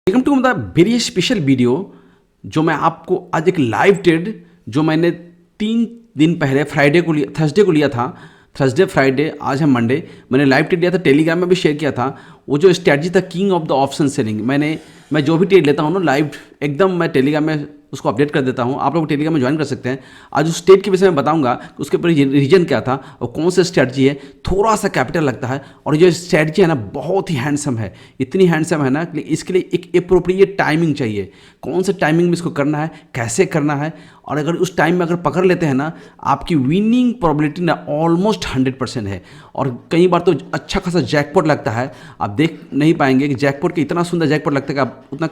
Welcome to the very special video जो मैं आपको आज एक लाइव ट्रेड जो मैंने 3 दिन पहले थर्सडे को लिया था। थर्सडे फ्राइडे आज है मंडे। मैंने लाइव ट्रेड लिया था, टेलीग्राम में भी शेयर किया था। वो जो स्ट्रैटेजी था king of the option selling, मैं जो भी ट्रेड लेता हूँ ना लाइव एकदम मैं टेलीग्राम में उसको अपडेट कर देता हूँ। आप लोग टेलीग्राम में ज्वाइन कर सकते हैं। आज उस ट्रेड के विषय में बताऊंगा कि उसके ऊपर रीजन क्या था और कौन सा स्ट्रैटेजी है। थोड़ा सा कैपिटल लगता है और ये स्ट्रैटेजी है ना बहुत ही हैंडसम है, इतनी हैंडसम है ना कि इसके लिए एक एप्रोप्रिएट टाइमिंग चाहिए। कौन से टाइमिंग में इसको करना है, कैसे करना है, और अगर उस टाइम में अगर पकड़ लेते हैं ना आपकी विनिंग प्रोबेबिलिटी ना ऑलमोस्ट 100% है। और कई बार तो अच्छा खासा जैकपॉट लगता है, आप देख नहीं पाएंगे कि जैकपॉट के इतना सुंदर जैकपॉट लगता है कि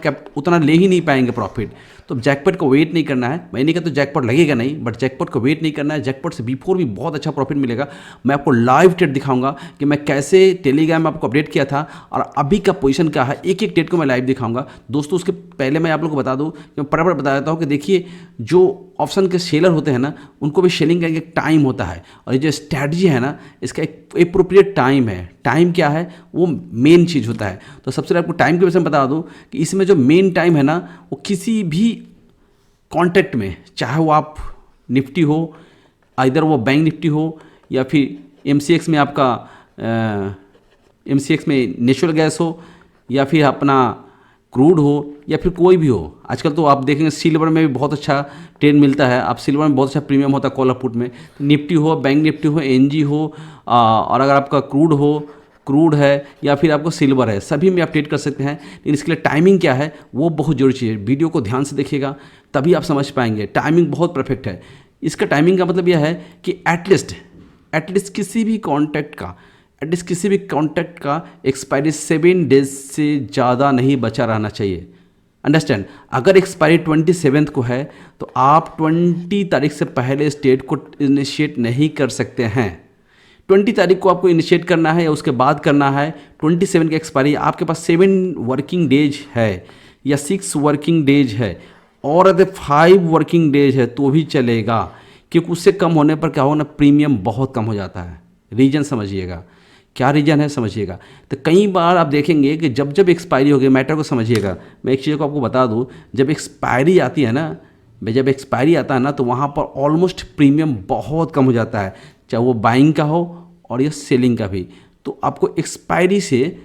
आप उतना ले ही नहीं पाएंगे प्रॉफिट। तो जैकपॉट को वेट नहीं करना है। मैं नहीं कहता तो जैकपॉट लगेगा नहीं, बट जैकपॉट को वेट नहीं करना है। जैकपॉट से बिफोर भी बहुत अच्छा प्रॉफिट मिलेगा। मैं आपको लाइव ट्रेड दिखाऊंगा कि मैं कैसे टेलीग्राम में आपको अपडेट किया था और अभी का पोजीशन क्या है। एक एक ट्रेड को मैं लाइव दिखाऊंगा दोस्तों। उसके पहले मैं आप लोग को बता दूं कि मैं बराबर बता देता हूं कि देखिए जो ऑप्शन के सेलर होते हैं ना उनको भी सेलिंग का एक टाइम होता है और ये जो स्ट्रैटेजी है ना इसका एक एप्रोप्रिएट टाइम है। टाइम क्या है वो मेन चीज़ होता है। तो सबसे पहले आपको टाइम के विषय में बता दूं कि इसमें जो मेन टाइम है ना वो किसी भी कॉन्ट्रैक्ट में, चाहे वो आप निफ्टी हो, इधर वो बैंक निफ्टी हो या फिर एमसीएक्स में आपका एमसीएक्स में नेचुरल गैस हो या फिर अपना क्रूड हो या फिर कोई भी हो। आजकल तो आप देखेंगे सिल्वर में भी बहुत अच्छा ट्रेड मिलता है। आप सिल्वर में बहुत अच्छा प्रीमियम होता है कॉल और पुट में। निफ्टी हो, बैंक निफ्टी हो, एनजी हो, और अगर आपका क्रूड है या फिर आपको सिल्वर है, सभी में आप ट्रेड कर सकते हैं। लेकिन इसके लिए टाइमिंग क्या है वो बहुत जरूरी चीज़ है। वीडियो को ध्यान से देखिएगा तभी आप समझ पाएंगे। टाइमिंग बहुत परफेक्ट है। इसका टाइमिंग का मतलब यह है कि एटलीस्ट किसी भी कॉन्ट्रैक्ट का एक्सपायरी 7 डेज से ज़्यादा नहीं बचा रहना चाहिए। अंडरस्टैंड। अगर एक्सपायरी 27 को है तो आप 20 तारीख से पहले इस ट्रेड को इनिशिएट नहीं कर सकते हैं। 20 तारीख को आपको इनिशिएट करना है या उसके बाद करना है। 27 की एक्सपायरी, आपके पास 7 वर्किंग डेज है या 6 वर्किंग डेज है और अगर 5 वर्किंग डेज है तो भी चलेगा, क्योंकि उससे कम होने पर क्या होगा ना प्रीमियम बहुत कम हो जाता है। रीजन समझिएगा, क्या रीजन है समझिएगा। तो कई बार आप देखेंगे कि जब एक्सपायरी होगी, मैटर को समझिएगा। मैं एक चीज़ को आपको बता दूं, जब एक्सपायरी आती है ना, जब एक्सपायरी आता है ना तो वहाँ पर ऑलमोस्ट प्रीमियम बहुत कम हो जाता है, चाहे वो बाइंग का हो और या सेलिंग का भी। तो आपको एक्सपायरी से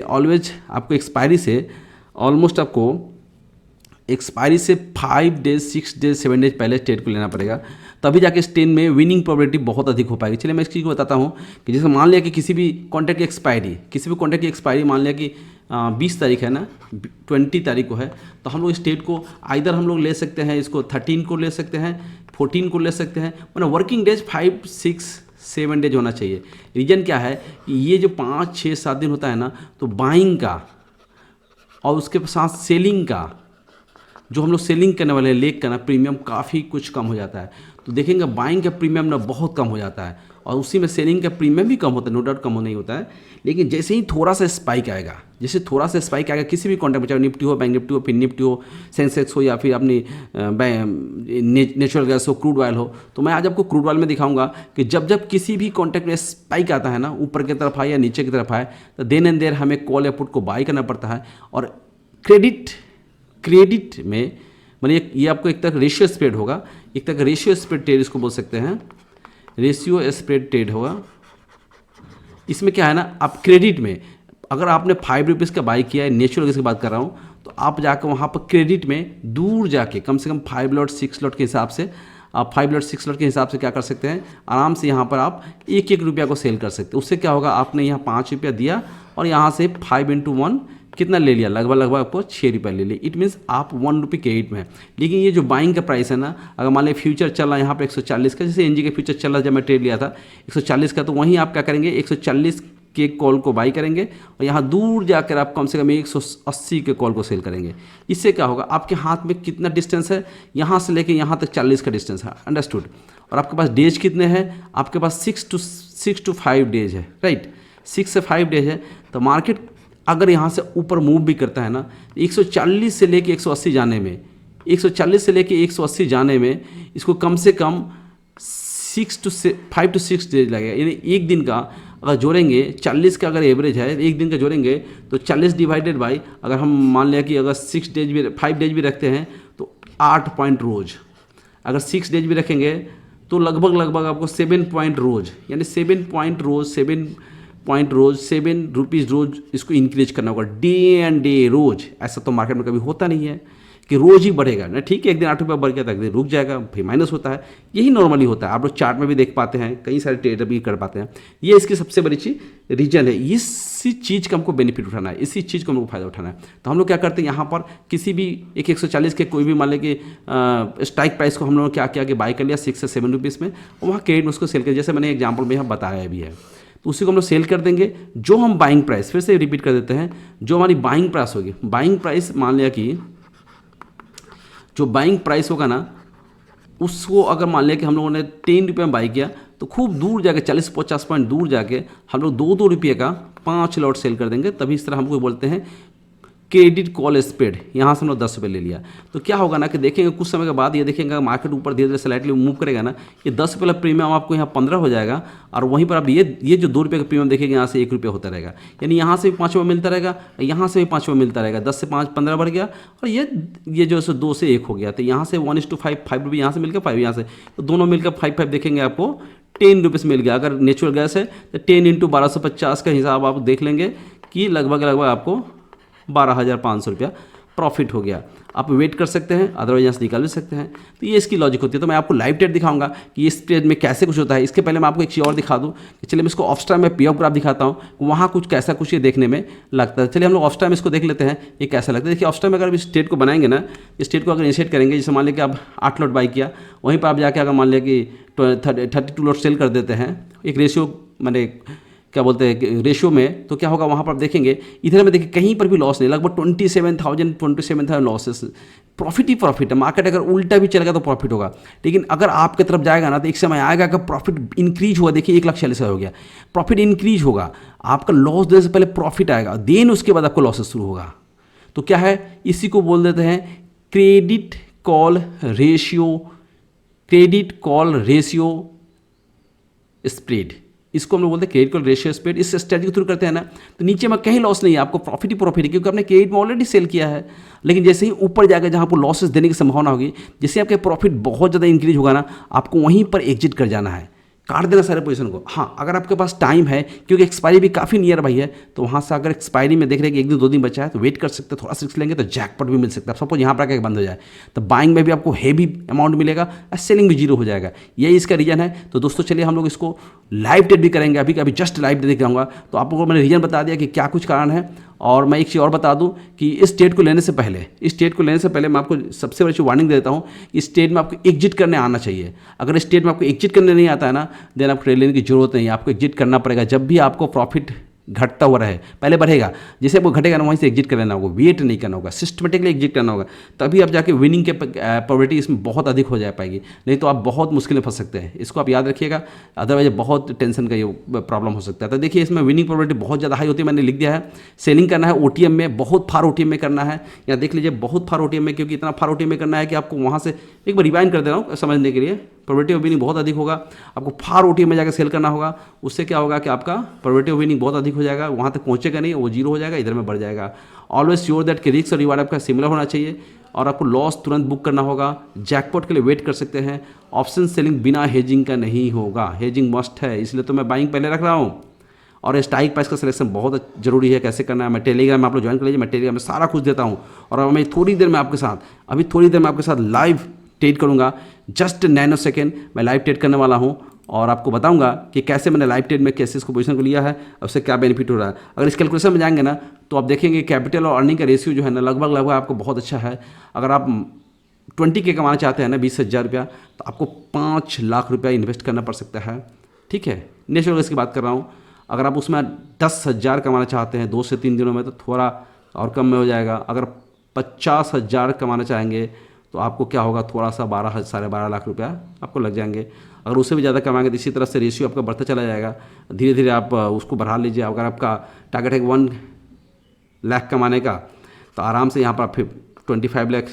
ऑलवेज आपको एक्सपायरी से 5 डेज 6 डेज 7 डेज पहले ट्रेड को लेना पड़ेगा, तभी जाके इस ट्रेड में विनिंग प्रोबेबिलिटी बहुत अधिक हो पाएगी। चलिए मैं इस चीज़ को बताता हूँ कि जैसे मान लिया कि किसी भी कॉन्ट्रैक्ट की एक्सपायरी मान लिया कि 20 तारीख है ना, 20 तारीख को है, तो हम लोग इस ट्रेड को आइदर हम लोग ले सकते हैं, इसको 13 को ले सकते हैं, 14 को ले सकते हैं। मतलब वर्किंग डेज 5 6 7 डेज होना चाहिए। रीजन क्या है कि ये जो 5 6 7 दिन होता है ना, तो बाइंग का और उसके साथ सेलिंग का, जो हम लोग सेलिंग करने वाले लेग का ना प्रीमियम काफ़ी कुछ कम हो जाता है। तो देखेंगे बाइंग का प्रीमियम ना बहुत कम हो जाता है और उसी में सेलिंग का प्रीमियम भी कम होता है, नो डाउट कम नहीं होता है। लेकिन जैसे ही थोड़ा सा स्पाइक आएगा किसी भी कॉन्ट्रैक्ट में, चाहे निफ्टी हो, बैंक निफ्टी हो, फिर निफ्टी हो, सेंसेक्स हो या फिर अपनी नेचुरल गैस हो, क्रूड ऑयल हो, तो मैं आज आपको क्रूड ऑयल में दिखाऊंगा कि जब किसी भी कॉन्ट्रैक्ट में स्पाइक आता है ना, ऊपर की तरफ आए या नीचे की तरफ आए, तो देन एंड देयर हमें कॉल या पुट को बाई करना पड़ता है। और क्रेडिट में मतलब ये आपको एक तरह रेशियो स्प्रेड होगा, एक तरह का रेशियो स्प्रेड ट्रेड इसको बोल सकते हैं, रेशियो स्प्रेड ट्रेड होगा। इसमें क्या है ना, आप क्रेडिट में अगर आपने 5 रुपीज़ का बाई किया है, नेचुरल गैस की बात कर रहा हूँ, तो आप जाकर वहाँ पर क्रेडिट में दूर जाके कम से कम 5 लॉट 6 लॉट के हिसाब से, आप 5 लॉट 6 लॉट के हिसाब से क्या कर सकते हैं, आराम से यहाँ पर आप 1-1 रुपया को सेल कर सकते हैं। उससे क्या होगा, आपने यहाँ 5 रुपया दिया और यहाँ से 5 × 1 कितना ले लिया, लगभग आपको 6 रुपये ले लिया। इट मीन्स आप 1 रुपये क्रेडिट में है। लेकिन ये जो बाइंग का प्राइस है ना, अगर मान लिया फ्यूचर चल रहा है यहाँ पे 140 का, जैसे एनजी का फ्यूचर चल रहा है, जब मैं ट्रेड लिया था 140 का, तो वहीं आप क्या करेंगे 140 के कॉल को बाई करेंगे और यहाँ दूर जाकर आप कम से कम 180 के कॉल को सेल करेंगे। इससे क्या होगा, आपके हाथ में कितना डिस्टेंस है, यहाँ से लेकर यहाँ तक 40 का डिस्टेंस है। अंडरस्टूड। और आपके पास डेज कितने हैं, आपके पास 6 to 5 डेज है, राइट, 6 से 5 डेज है। तो मार्केट अगर यहाँ से ऊपर मूव भी करता है ना, 140 से लेके 180 जाने में, 140 से लेके 180 जाने में इसको कम से कम 5 to 6 डेज लगेगा। यानी एक दिन का अगर जोड़ेंगे 40 का अगर एवरेज है एक दिन का जोड़ेंगे तो 40 डिवाइडेड बाई, अगर हम मान लिया कि अगर 6 डेज भी 5 डेज भी रखते हैं तो 8 पॉइंट रोज, अगर 6 डेज भी रखेंगे तो लगभग आपको 7 पॉइंट रोज, यानी 7 पॉइंट रोज, 7 पॉइंट रोज, 7 रुपीज़ रोज इसको इंक्रीज करना होगा डे एंड डे रोज। ऐसा तो मार्केट में कभी होता नहीं है कि रोज ही बढ़ेगा ना, ठीक है एक दिन 8 रुपये बढ़ गया था, एक दिन रुक जाएगा, फिर माइनस होता है, यही नॉर्मली होता है। आप लोग चार्ट में भी देख पाते हैं, कई सारे ट्रेडर भी कर पाते हैं। ये इसकी सबसे बड़ी चीज रीजन है, इसी चीज़ का हमको बेनिफिट उठाना है, इसी चीज़ को हमको फायदा उठाना है। तो हम लोग क्या करते हैं यहाँ पर किसी भी एक 140 के कोई भी मान लें कि स्ट्राइक प्राइस को हम लोगों ने क्या किया कि बाई कर लिया 6 से 7 रुपीज़ में, और वहाँ क्रेडिट में उसको सेल कर, जैसे मैंने एग्जाम्पल में यहाँ बताया भी है, तो उसी को हम लोग सेल कर देंगे। जो हम बाइंग प्राइस, फिर से रिपीट कर देते हैं, जो हमारी बाइंग प्राइस होगी, बाइंग प्राइस मान लिया कि जो बाइंग प्राइस होगा ना उसको अगर मान लिया कि हम लोगों ने 10 रुपये में बाई किया तो खूब दूर जाके 40-50 पॉइंट दूर जाके हम लोग 2-2 रुपये का 5 लॉट सेल कर देंगे। तभी इस तरह हमको बोलते हैं क्रेडिट कॉल स्प्रेड। यहाँ से हम लोग 10 रुपये ले लिया तो क्या होगा ना कि देखेंगे कुछ समय के बाद ये देखेंगे मार्केट ऊपर धीरे धीरे स्लाइटली मूव करेगा ना, ये 10 रुपये का प्रीमियम आपको यहाँ 15 हो जाएगा, और वहीं पर आप ये जो 2 रुपये का प्रीमियम देखेंगे यहाँ से 1 रुपये होता रहेगा, यानी यहाँ से भी 5 रुपये मिलता रहेगा, यहाँ से भी 5 रुपये मिलता रहेगा, 10 से 5 15 बढ़ गया, और ये जो है 2 से 1 हो गया, तो यहाँ से 1:5 5 रुपये यहाँ से मिल गया, 5 यहाँ से, तो दोनों मिलकर 5 देखेंगे आपको 10 रुपीज़ मिल गया। अगर नेचुरल गैस है तो 10 × 1250 का हिसाब आप देख लेंगे कि लगभग आपको 12,500 रुपया प्रॉफिट हो गया। आप वेट कर सकते हैं, अदरवाइज यहाँ से निकाल भी सकते हैं। तो ये इसकी लॉजिक होती है। तो मैं आपको लाइव ट्रेड दिखाऊंगा कि इस ट्रेड में कैसे कुछ होता है। इसके पहले मैं आपको एक चीज़ और दिखा दूँ कि चलिए मैं इसको ऑफ टाइम में पे ऑफ ग्राफ दिखाता हूँ, वहाँ कुछ कैसा कुछ ये देखने में लगता है। चलिए हम लोग ऑफ टाइम इसको देख लेते हैं ये कैसा लगता है। देखिए ऑफ टाइम अगर इस ट्रेड को बनाएंगे ना, इस ट्रेड को अगर इनिशिएट करेंगे, जैसे मान लिया कि आप 8 लॉट बाई किया, वहीं पर आप जाके अगर मान लिया कि 32 लॉट सेल कर देते हैं, एक रेशियो मैंने क्या बोलते हैं रेशियो में, तो क्या होगा वहाँ पर आप देखेंगे इधर में देखिए कहीं पर भी लॉस नहीं, लगभग 27,000 लॉसेस, प्रॉफिट ही प्रॉफिट है। मार्केट अगर उल्टा भी चलेगा तो प्रॉफिट होगा, लेकिन अगर आपकी तरफ जाएगा ना तो एक समय आएगा कि प्रॉफिट इंक्रीज हुआ। देखिए 1,40,000 हो गया, प्रॉफिट इंक्रीज होगा, आपका लॉस देने से पहले प्रॉफिट आएगा, देन उसके बाद आपको लॉसेस शुरू होगा। तो क्या है, इसी को बोल देते हैं credit call ratio, credit call ratio spread. इसको हम लोग बोलते हैं क्रेडिट कॉल रेशियो स्प्रेड। इस स्ट्रेटजी के थ्रू करते हैं ना तो नीचे में कहीं लॉस नहीं है, आपको प्रॉफिट ही प्रॉफिट है, क्योंकि आपने क्रेडिट में ऑलरेडी सेल किया है। लेकिन जैसे ही ऊपर जाकर जहाँ आपको लॉसेस देने की संभावना होगी, जैसे आपके प्रॉफिट बहुत ज़्यादा इंक्रीज होगा ना, आपको वहीं पर एग्जिट कर जाना है, काट देना सारे पोजीशन को। हाँ, अगर आपके पास टाइम है, क्योंकि एक्सपायरी भी काफ़ी नियर बाई है, तो वहाँ से अगर एक्सपायरी में देख रहे हैं कि 1 दिन 2 दिन बचा है तो वेट कर सकते हैं, थोड़ा सा रिस्क लेंगे तो जैकपॉट भी मिल सकता है। सपोज यहाँ पर आकर बंद हो जाए तो बाइंग में भी आपको हेवी अमाउंट मिलेगा और सेलिंग भी जीरो हो जाएगा। यही इसका रीजन है। तो दोस्तों चलिए हम लोग इसको लाइव ट्रेड भी करेंगे। अभी जस्ट लाइव ट्रेड दिखाऊंगा, तो आपको मैंने रीजन बता दिया कि क्या कुछ कारण है। और मैं एक चीज़ और बता दूं कि इस ट्रेड को लेने से पहले मैं आपको सबसे बड़ी वार्निंग देता हूं, इस ट्रेड में आपको एग्जिट करने आना चाहिए। अगर इस ट्रेड में आपको एग्जिट करने नहीं आता है ना, देन आपको ट्रेड लेने की जरूरत नहीं है, आपको एग्जिट करना पड़ेगा। जब भी आपको प्रॉफिट घटता हुआ रहे, पहले बढ़ेगा, जैसे आपको घटेगा ना वहीं से एग्जिट कर लेना होगा, वेट नहीं करना होगा, सिस्टमेटिकली एग्जिट करना होगा, तभी आप जाके विनिंग के प्रोबेबिलिटी इसमें बहुत अधिक हो जा पाएगी, नहीं तो आप बहुत मुश्किल में फंस सकते हैं। इसको आप याद रखिएगा, अदरवाइज बहुत टेंशन का ये प्रॉब्लम हो सकता है। तो देखिए इसमें विनिंग प्रोबेबिलिटी बहुत ज़्यादा हाई होती है, मैंने लिख दिया है। सेलिंग करना है ओटीएम में, बहुत फार ओटीएम में करना है, या देख लीजिए बहुत फार ओटीएम में, क्योंकि इतना फार ओटीएम में करना है कि आपको वहाँ से एक बार रिवाइंड कर दे रहा हूँ समझने के लिए, प्रोबेबिलिटी ऑफ विनिंग बहुत अधिक होगा, आपको फार ओटीएम में जाकर सेल करना होगा। उससे क्या होगा कि आपका प्रोबेबिलिटी ऑफ विनिंग बहुत अधिक हो जाएगा, वहाँ तक पहुँचेगा नहीं, वो जीरो हो जाएगा, इधर में बढ़ जाएगा। ऑलवेज श्योर दैट कि रिस्क और रिवार्ड आपका सिमिलर होना चाहिए, और आपको लॉस तुरंत बुक करना होगा। जैकपॉट के लिए वेट कर सकते हैं। ऑप्शन सेलिंग बिना हेजिंग का नहीं होगा, हेजिंग मस्ट है, इसलिए तो मैं बाइंग पहले रख रहा हूँ। और स्ट्राइक प्राइस का सिलेक्शन बहुत जरूरी है, कैसे करना है मैं टेलीग्राम में आप लोग ज्वाइन कर लीजिए, मैं टेलीग्राम में सारा कुछ देता हूँ। और मैं थोड़ी देर में आपके साथ लाइव ट्रेड करूँगा, जस्ट नैनो सेकेंड मैं लाइव ट्रेड करने वाला हूँ, और आपको बताऊंगा कि कैसे मैंने लाइव ट्रेड में कैसे इसको पोजीशन को लिया है और उससे क्या बेनिफिट हो रहा है। अगर इस कैलकुलेशन में जाएंगे ना तो आप देखेंगे कैपिटल और अर्निंग का रेशियो जो है ना लगभग आपको बहुत अच्छा है। अगर आप 20K कमाना चाहते हैं ना, 20,000 रुपया, तो आपको 5 लाख रुपया इन्वेस्ट करना पड़ सकता है। ठीक है, नेचुरल गैस की बात कर रहा हूँ। अगर आप उसमें 10,000 कमाना चाहते हैं 2 से 3 दिनों में, तो थोड़ा और कम में हो जाएगा। अगर 50,000 कमाना चाहेंगे तो आपको क्या होगा, थोड़ा सा 12 लाख रुपया आपको लग जाएंगे। अगर उससे भी ज़्यादा कमाएंगे तो इसी तरह से रेशियो आपका बढ़ता चला जाएगा, धीरे धीरे आप उसको बढ़ा लीजिए। अगर आपका टारगेट है 1 लाख कमाने का, तो आराम से यहाँ पर आप फिर 25 लाख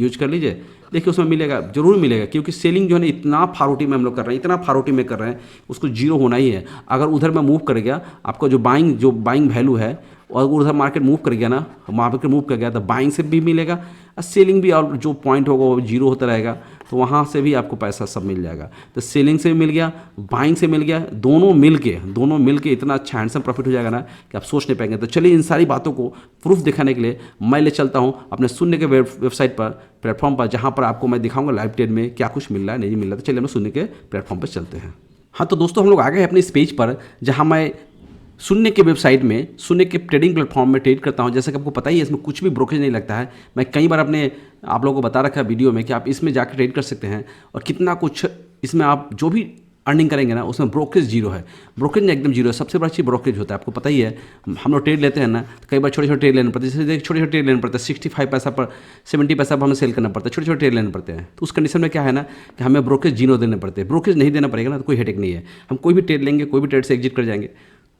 यूज कर लीजिए, देखिए उसमें मिलेगा, जरूर मिलेगा, क्योंकि सेलिंग जो है ना इतना फारूटी में हम लोग कर रहे हैं, इतना फारूटी में कर रहे हैं, उसको जीरो होना ही है। अगर उधर में मूव कर गया आपका जो बाइंग वैल्यू है, और उधर मार्केट मूव कर गया ना, मार्केट मूव कर गया तो बाइंग से भी मिलेगा और सेलिंग भी, और जो पॉइंट होगा वो जीरो होता रहेगा, तो वहाँ से भी आपको पैसा सब मिल जाएगा। तो सेलिंग से भी मिल गया, बाइंग से मिल गया, दोनों मिल के इतना अच्छा हैंडसम प्रॉफिट हो जाएगा ना कि आप सोच नहीं पाएंगे। तो चलिए इन सारी बातों को प्रूफ दिखाने के लिए मैं ले चलता हूँ अपने शून्य के वेबसाइट पर, प्लेटफॉर्म पर, जहाँ पर आपको मैं दिखाऊंगा लाइव ट्रेड में क्या कुछ मिल रहा है, नहीं मिल रहा। तो चलिए हम शून्य के प्लेटफॉर्म पर चलते हैं। हाँ तो दोस्तों, हम लोग आ गए अपने इस पेज पर जहाँ मैं शून्य के वेबसाइट में, शून्य के ट्रेडिंग प्लेटफॉर्म में ट्रेड करता हूं। जैसे कि आपको पता ही है, इसमें कुछ भी ब्रोकरेज नहीं लगता है। मैं कई बार आप लोगों को बता रखा है वीडियो में कि आप इसमें जाकर ट्रेड कर सकते हैं, और कितना कुछ इसमें आप जो भी अर्निंग करेंगे ना, उसमें ब्रोकरेज जीरो है। ब्रोकरेज एकदम जीरो है, सबसे बड़ा चीज़ ब्रोकरेज होता है। आपको पता ही है, हम लोग ट्रेड लेते हैं ना, तो कई बार छोटे छोटे ट्रेड लेने पड़ते हैं। जैसे छोटे छोटे ट्रेड लेने पड़ते हैं, 65 पैसा पर 70 पैसा पर हमें सेल करना पड़ता है, छोटे छोटे ट्रेड लेने पड़ते हैं। तो उस कंडीशन में क्या है ना कि हमें ब्रोकरेज जीरो देने पड़ते हैं। ब्रोकरेज नहीं देना पड़ेगा ना तो कोई हेडेक नहीं है, हम कोई भी ट्रेड लेंगे, कोई भी ट्रेड से एग्जिट कर जाएंगे।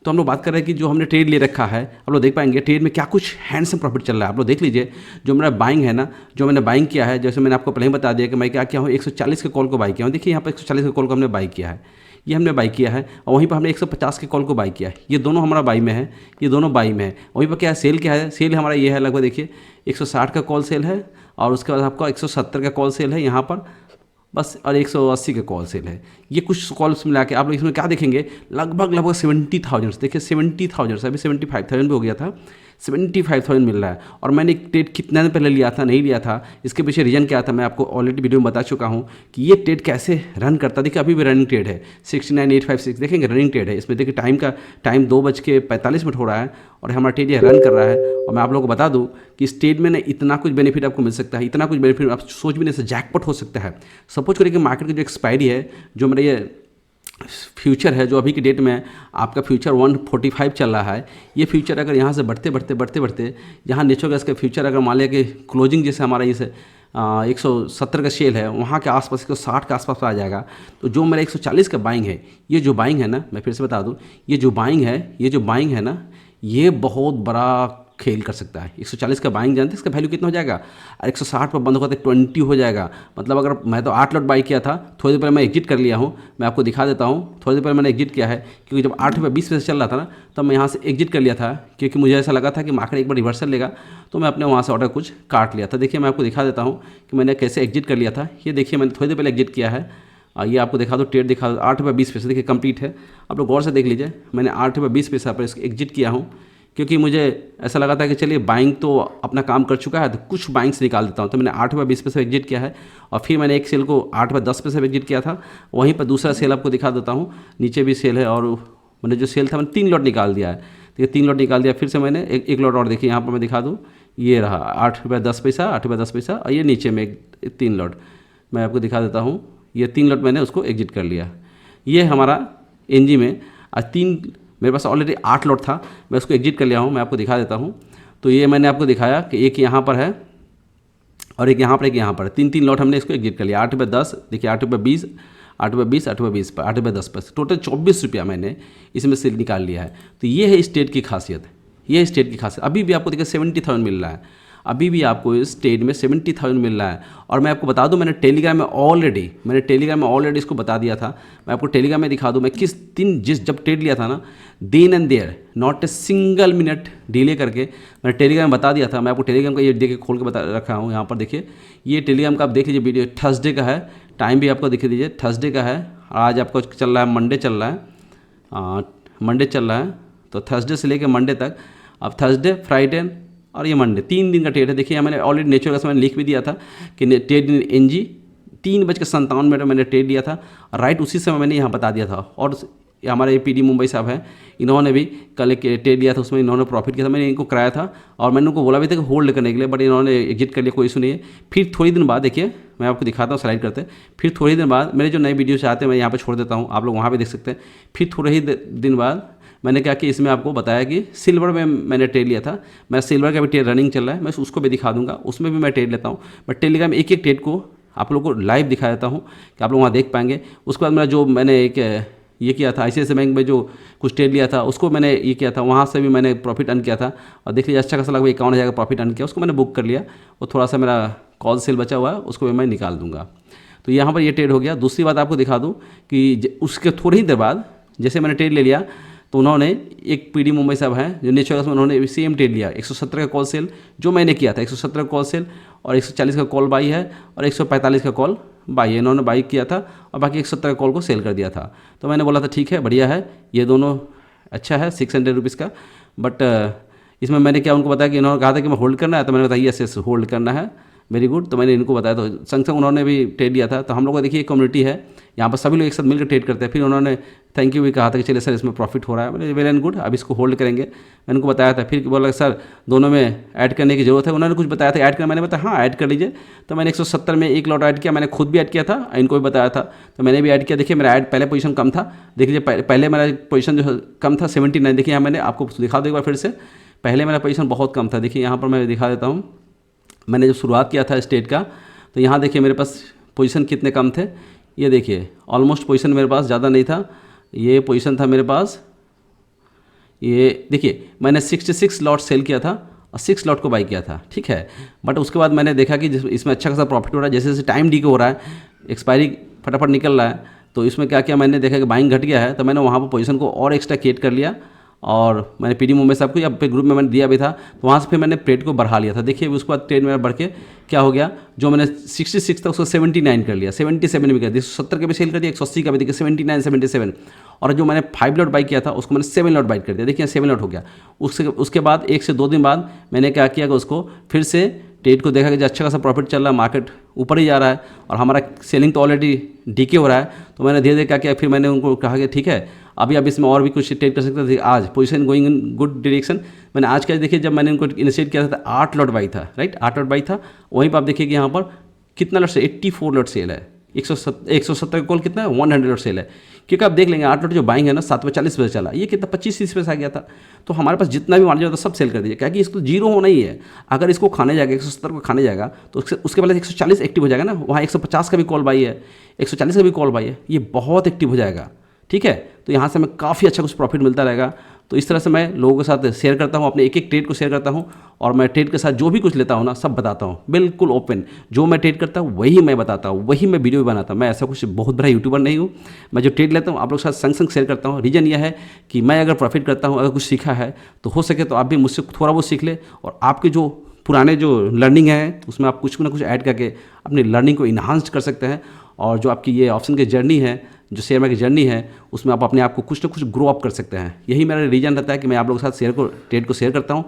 तो हम लोग बात कर रहे हैं कि जो हमने ट्रेड ले रखा है, आप लोग देख पाएंगे ट्रेड में क्या कुछ हैंडसम प्रॉफिट चल रहा है। आप लोग देख लीजिए, जो मेरा बाइंग है ना, जो मैंने बाइंग किया है, जैसे मैंने आपको पहले ही बता दिया कि मैं क्या किया हूँ, 140 के कॉल को बाई किया हूँ। देखिए यहाँ पर 140 के कॉल को हमने बाई किया है, ये हमने बाई किया है, और वहीं पर हमने 150 के कॉल को बाई किया है। ये दोनों हमारा बाई में है, ये दोनों बाई में है। वहीं पर क्या है, सेल क्या है, सेल हमारा ये है लगभग, देखिए 160 का कॉल सेल है, और उसके बाद आपका 170 का कॉल सेल है यहाँ पर बस, और 180 का कॉल सेल है। ये कुछ कॉल्स मिला के आप लोग इसमें क्या देखेंगे, लगभग 70,000। देखिए 70,000 से अभी 75,000 भी हो गया था, 75,000 मिल रहा है। और मैंने एक ट्रेड कितना दिन पहले लिया था, नहीं लिया था, इसके पीछे रीज़न क्या था मैं आपको ऑलरेडी वीडियो में बता चुका हूँ कि ये ट्रेड कैसे रन करता। देखिए अभी भी रनिंग ट्रेड है, 69,856 देखेंगे रनिंग ट्रेड है। इसमें देखिए टाइम 2:45 हो रहा है, और हमारा ट्रेड ये रन कर रहा है। और मैं आप लोगों को बता दूं कि इस ट्रेड में ना इतना कुछ बेनिफिट आपको मिल सकता है, इतना कुछ बेनिफिट आप सोच भी नहीं सकते, जैकपॉट हो सकता है। सपोज करिए कि मार्केट की जो एक्सपायरी है, जो मेरा ये फ्यूचर है, जो अभी की डेट में आपका फ्यूचर 145 चल रहा है, ये फ्यूचर अगर यहाँ से बढ़ते यहाँ नेचुरल गैस का फ्यूचर अगर मान लिया कि क्लोजिंग जैसे हमारा इसे 170 का सेल है, वहाँ के आसपास 160 के आसपास आ जाएगा। तो जो मेरा 140 का बाइंग है, ये जो बाइंग है ना, मैं फिर से बता दूँ, ये जो बाइंग है ना, ये बहुत बड़ा खेल कर सकता है। 140 का बाइंग जानते हैं इसका वैल्यू कितना हो जाएगा, और 160 पर बंद होगा तो 20 हो जाएगा। मतलब अगर मैं तो 8 लॉट बाई किया था, थोड़ी देर पहले मैं एग्जिट कर लिया हूँ, मैं आपको दिखा देता हूँ। थोड़ी देर पहले मैंने एग्जिट किया है, क्योंकि जब 8 रुपये 20 पैसे चल रहा था ना, तब मैं यहाँ से एग्जिट कर लिया था, क्योंकि मुझे ऐसा लगा था कि मार्केट एक बार रिवर्सल लेगा, तो मैं अपने वहाँ से ऑर्डर कुछ काट लिया था। देखिए मैं आपको दिखा देता हूँ कि मैंने कैसे एग्जिट कर लिया था। ये देखिए मैंने थोड़ी देर पहले एग्जिट किया है, ये आपको दिखा दो, ट्रेड दिखा दो, 8 रुपये 20 पैसे देखिए कंप्लीट है। आप लोग गौर से देख लीजिए, मैंने 8 रुपये 20 पैसा पर इसको एग्जिट किया हूँ, क्योंकि मुझे ऐसा लगा था कि चलिए बाइंग तो अपना काम कर चुका है, तो कुछ बाइंग से निकाल देता हूँ। तो मैंने 8 रुपये 20 पैसे एग्जिट किया है, और फिर मैंने एक सेल को 8 रुपये 10 पैसे एग्जिट किया था। वहीं पर दूसरा सेल आपको दिखा देता हूँ, नीचे भी सेल है, और मैंने जो सेल था मैंने 3 लॉट निकाल दिया है। तो ये 3 लॉट निकाल दिया, फिर से मैंने एक लॉट और देखिए यहाँ पर मैं दिखा दूँ, ये रहा 8 रुपये 10 पैसा, 8 रुपये 10 पैसा, और ये नीचे में 3 लॉट मैं आपको दिखा देता हूँ। ये 3 लॉट मैंने उसको एग्जिट कर लिया। ये हमारा एनजी में आज मेरे पास ऑलरेडी 8 लॉट था, मैं उसको एग्जिट कर लिया हूँ। मैं आपको दिखा देता हूँ। तो ये मैंने आपको दिखाया कि एक यहाँ पर है, और एक यहाँ पर, एक यहाँ पर, 3 लॉट हमने इसको एग्जिट कर लिया। 8 रुपये 10, देखिए 8 रुपये 20, 8 रुपये 20, 8 रुपये 20 पर 8 रुपये 10 पैसे, टोटल 24 रुपया मैंने इसमें से निकाल लिया है। तो ये है इस ट्रेड की खासियत, ये है इस ट्रेड की खासियत। अभी भी आपको देखिए 70,000 मिल रहा है, अभी भी आपको इस ट्रेड में 70,000 मिल रहा है। और मैं आपको बता दूं, मैंने टेलीग्राम में ऑलरेडी इसको बता दिया था। मैं आपको टेलीग्राम में दिखा दूं, मैं किस दिन जब ट्रेड लिया था ना, then and there, not a single minute delay करके मैंने टेलीग्राम में बता दिया था। मैं आपको टेलीग्राम का ये देखिए खोल के बता रखा हूँ, यहाँ पर देखिए, ये टेलीग्राम का आप देख लीजिए वीडियो, थर्सडे का है, टाइम भी आपको दिख दीजिए, थर्सडे का है। आज आपको चल रहा है मंडे चल रहा है, तो थर्सडे से लेकर मंडे तक, अब थर्सडे, फ्राइडे और ये मंडे, 3 दिन का ट्रेड है। देखिए मैंने ऑलरेडी नेचुरल गैस मैंने लिख भी दिया था कि ट्रेड इन एनजी 3:57 मैंने ट्रेड लिया था, राइट उसी समय मैंने यहाँ बता दिया था। और हमारे PD मुंबई साहब हैं, इन्होंने भी कल एक ट्रेड लिया था, उसमें इन्होंने प्रॉफिट किया था, मैंने इनको कराया था, और मैंने उनको बोला भी था कि होल्ड करने के लिए, बट इन्होंने एग्जिट कर लिया, कोई इशू नहीं है। फिर थोड़ी दिन बाद देखिए मैं आपको दिखाता हूँ, स्लाइड करते हैं। फिर थोड़ी दिन बाद मेरे जो नए वीडियोस आते हैं मैं यहाँ पर छोड़ देता हूँ, आप लोग वहाँ पर देख सकते हैं। फिर थोड़े ही दिन बाद मैंने क्या कि इसमें आपको बताया कि सिल्वर में मैंने ट्रेड लिया था। मेरा सिल्वर का भी ट्रेड रनिंग चल रहा है, मैं उसको भी दिखा दूंगा, उसमें भी मैं ट्रेड लेता हूँ। मैं टेलीग्राम में एक ट्रेड को आप लोगों को लाइव दिखा देता हूँ कि आप लोग वहाँ देख पाएंगे। उसके बाद मेरा जो मैंने एक ये किया था ICICI बैंक में, जो कुछ ट्रेड लिया था, उसको मैंने ये किया था, वहाँ से भी मैंने प्रॉफिट अर्न किया था। और देख लीजिए अच्छा खासा लगभग 51,000 का प्रॉफिट अर्न किया, उसको मैंने बुक कर लिया। वो थोड़ा सा मेरा कॉल सेल बचा हुआ है उसको भी मैं निकाल दूंगा। तो यहाँ पर ये ट्रेड हो गया। दूसरी बात आपको दिखा दूँ कि उसके थोड़ी ही देर बाद जैसे मैंने ट्रेड ले लिया तो उन्होंने एक पीडी मुंबई साहब हैं जो नेचुरल्स में, उन्होंने सेम ट्रेड लिया 170 का कॉल सेल जो मैंने किया था, 170 का कॉल सेल और 140 का कॉल बाई है और 145 का कॉल बाई है, इन्होंने बाई किया था और बाकी 170 का कॉल को सेल कर दिया था। तो मैंने बोला था ठीक है बढ़िया है, ये दोनों अच्छा है 600 रुपीज़ का। बट इसमें मैंने क्या उनको बताया कि इन्होंने कहा था कि मैं होल्ड करना है, तो मैंने बताया यस होल्ड करना है, वेरी गुड। तो मैंने इनको बताया, तो संग संग उन्होंने भी ट्रेड लिया था। तो हम लोग को देखिए एक कम्युनिटी है, यहाँ पर सभी लोग एक साथ मिलकर ट्रेड करते हैं। फिर उन्होंने थैंक यू भी कहा था कि चलिए सर इसमें प्रॉफिट हो रहा है, मैंने वेरी एंड गुड, अब इसको होल्ड करेंगे। मैंने उनको बताया था, फिर बोला सर दोनों में ऐड करने की जरूरत है, उन्होंने कुछ बताया था ऐड करना, मैंने बताया हाँ ऐड कर लीजिए। तो मैंने 170 में एक लॉट ऐड किया, मैंने खुद भी ऐड किया था, इनको भी बताया था, तो मैंने भी ऐड किया। देखिए मेरा ऐड पहले पोजीशन कम था, देख लीजिए पहले मेरा पोजीशन जो कम था 79। देखिए यहाँ मैंने आपको दिखा दो एक बार फिर से, पहले मेरा पोजीशन बहुत कम था। देखिए यहाँ पर मैं दिखा देता हूँ, मैंने जब शुरुआत किया था स्टेट का, तो यहाँ देखिए मेरे पास पोजीशन कितने कम थे, ये देखिए ऑलमोस्ट पोजीशन मेरे पास ज़्यादा नहीं था, ये पोजीशन था मेरे पास, ये देखिए मैंने 66 लॉट सेल किया था और 6 लॉट को बाई किया था, ठीक है। बट उसके बाद मैंने देखा कि इसमें अच्छा खासा प्रॉफिट हो रहा है, जैसे जैसे टाइम डीके हो रहा है, एक्सपायरी फटाफट निकल रहा है, तो इसमें क्या किया मैंने देखा कि बाइंग घट गया है, तो मैंने वहाँ पर पोजीशन को और एक्स्ट्रा क्रिएट कर लिया और मैंने पीडी मुंबई साहब को या फिर ग्रुप में मैंने दिया भी था, तो वहाँ से फिर मैंने ट्रेड को बढ़ा लिया था। देखिए उसके बाद ट्रेड मेरा बढ़ के क्या हो गया, जो मैंने 66 था उसको 79 कर लिया, 77 भी कर दिया, 170 का भी सेल कर दिया, 180 का भी, देखिए 79 77। और जो मैंने 5 लॉट बाई किया था उसको मैंने 7 लॉट बाई कर दिया, देखिए 7 लॉट हो गया। उसके बाद 1 से 2 दिन बाद मैंने क्या किया कि उसको फिर से ट्रेड को देखा कि अच्छा खासा प्रॉफिट चल रहा है, मार्केट ऊपर ही जा रहा है और हमारा सेलिंग तो ऑलरेडी डीके हो रहा है, तो मैंने धीरे धीरे क्या किया, फिर मैंने उनको कहा कि ठीक है अभी आप इसमें और भी कुछ ट्रेड कर सकते थे। आज position going in good direction, मैंने आज क्या देखिए जब मैंने उनको इनिशिएट किया था 8 लॉट बाई था, राइट 8 लॉट बाई था। वहीं पर आप देखिए कि यहाँ पर कितना लॉट से 84 लॉट सेल है, 170 का कॉल कितना है 100 लॉट सेल है, क्योंकि आप देख लेंगे 8 लॉट जो बाइंग है ना 7:40 बजे चला, ये कितना 25-30 पैसे आ गया था। तो हमारे पास जितना भी मार्जिन होता सब सेल कर दीजिए, क्या कि इसको जीरो होना ही है। अगर इसको खाने जाएगा 170 को खाने जाएगा तो उसके पहले 140 एक्टिव हो जाएगा ना, वहाँ 150 का भी कॉल बाई है, 140 का भी कॉल बाई है, ये बहुत एक्टिव हो जाएगा, ठीक है। तो यहाँ से हमें काफ़ी अच्छा कुछ प्रॉफिट मिलता रहेगा। तो इस तरह से मैं लोगों के साथ शेयर करता हूँ, अपने एक एक ट्रेड को शेयर करता हूँ और मैं ट्रेड के साथ जो भी कुछ लेता हूँ ना सब बताता हूँ, बिल्कुल ओपन। जो मैं ट्रेड करता हूँ वही मैं बताता हूँ, वही मैं वीडियो भी बनाता हूँ। मैं ऐसा कुछ बहुत बड़ा यूट्यूबर नहीं हूँ, मैं जो ट्रेड लेता हूँ आप लोग के साथ संग संग शेयर करता हूँ। रीज़न यह है कि मैं अगर प्रॉफिट करता हूँ, अगर कुछ सीखा है तो हो सके तो आप भी मुझसे थोड़ा बहुत सीख ले और आपके जो पुराने जो लर्निंग है उसमें आप कुछ ना कुछ ऐड करके अपनी लर्निंग को इन्हांस कर सकते हैं। और जो आपकी ये ऑप्शन की जर्नी है, जो शेयर मार्केट की जर्नी है, उसमें आप अपने आप को कुछ ना कुछ ग्रो अप कर सकते हैं। यही मेरा रीज़न रहता है कि मैं आप लोगों के साथ ट्रेड को शेयर करता हूँ,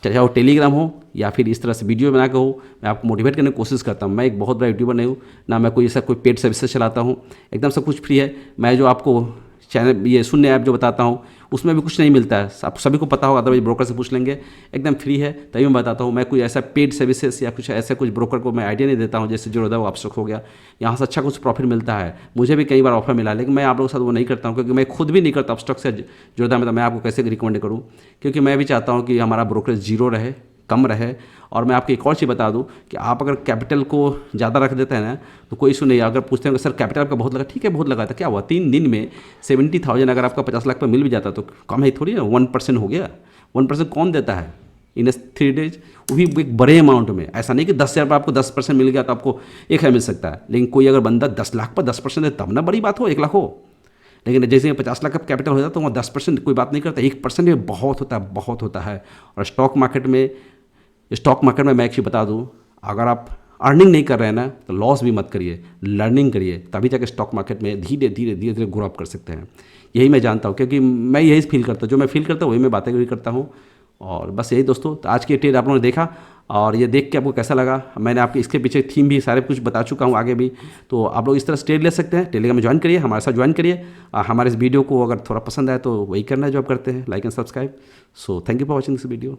चाहे वो टेलीग्राम हो या फिर इस तरह से वीडियो बना के हो। मैं आपको मोटिवेट करने की कोशिश करता हूँ। मैं एक बहुत बड़ा यूट्यूबर नहीं हूँ, ना मैं कोई ऐसा कोई पेड सर्विसेज चलाता हूँ, एकदम सब कुछ फ्री है। मैं जो आपको चैनल ये शून्य ऐप जो बताता हूँ उसमें भी कुछ नहीं मिलता है, आप सभी को पता होगा, अदरवाइज ब्रोकर से पूछ लेंगे, एकदम फ्री है। तभी मैं बताता हूँ, मैं कोई ऐसा पेड सर्विसेज या कुछ ऐसा कुछ ब्रोकर को मैं आइडिया नहीं देता हूँ जैसे जो वो आवश्यक हो गया। यहाँ से अच्छा कुछ प्रॉफिट मिलता है, मुझे भी कई बार ऑफर मिला, लेकिन मैं आप लोगों के साथ वो नहीं करता हूँ क्योंकि मैं खुद भी नहीं करता स्टॉक से जुड़ता। मैं आपको कैसे रिकमेंड करूँ, क्योंकि मैं भी चाहता हूँ कि हमारा ब्रोकरेज जीरो रहे, कम रहे। और मैं आपको एक और चीज़ बता दूं कि आप अगर कैपिटल को ज़्यादा रख देते हैं ना तो कोई इशू नहीं है। अगर पूछते हैं कि सर कैपिटल आपका बहुत लगा, ठीक है बहुत लगा था, क्या हुआ 3 दिन में 70,000 अगर आपका 50 लाख पर मिल भी जाता तो कम है थोड़ी ना, 1% हो गया। 1% कौन देता है इन 3 डेज, वो भी एक बड़े अमाउंट में। ऐसा नहीं कि 10,000 पर आपको 10% मिल गया तो आपको 1,000 मिल सकता है, लेकिन कोई अगर बंदा 10 लाख पर 10% दे तब ना बड़ी बात हो, 1 लाख हो। लेकिन जैसे 50 लाख का कैपिटल हो जाता तो वहाँ 10% कोई बात नहीं करता, 1% में बहुत होता है, बहुत होता है। और स्टॉक मार्केट में मैं एक चीज़ बता दूं, अगर आप अर्निंग नहीं कर रहे हैं ना तो लॉस भी मत करिए, लर्निंग करिए, तभी जाकर स्टॉक मार्केट में धीरे धीरे ग्रो अप कर सकते हैं। यही मैं जानता हूँ क्योंकि मैं यही फील करता हूँ, जो मैं फील करता हूँ वही मैं बातें भी करता हूँ। और बस यही दोस्तों, तो आज की ट्रेड आप लोगों ने देखा और ये देख के आपको कैसा लगा, मैंने आपके इसके पीछे थीम भी सारे कुछ बता चुका हूँ आगे भी। तो आप लोग इस तरह से ट्रेड ले सकते हैं, टेलीग्राम में ज्वाइन करिए, हमारे साथ ज्वाइन करिए। हमारे इस वीडियो को अगर थोड़ा पसंद आए तो वही करना है जो आप करते हैं, like and subscribe. So thank you for watching this video.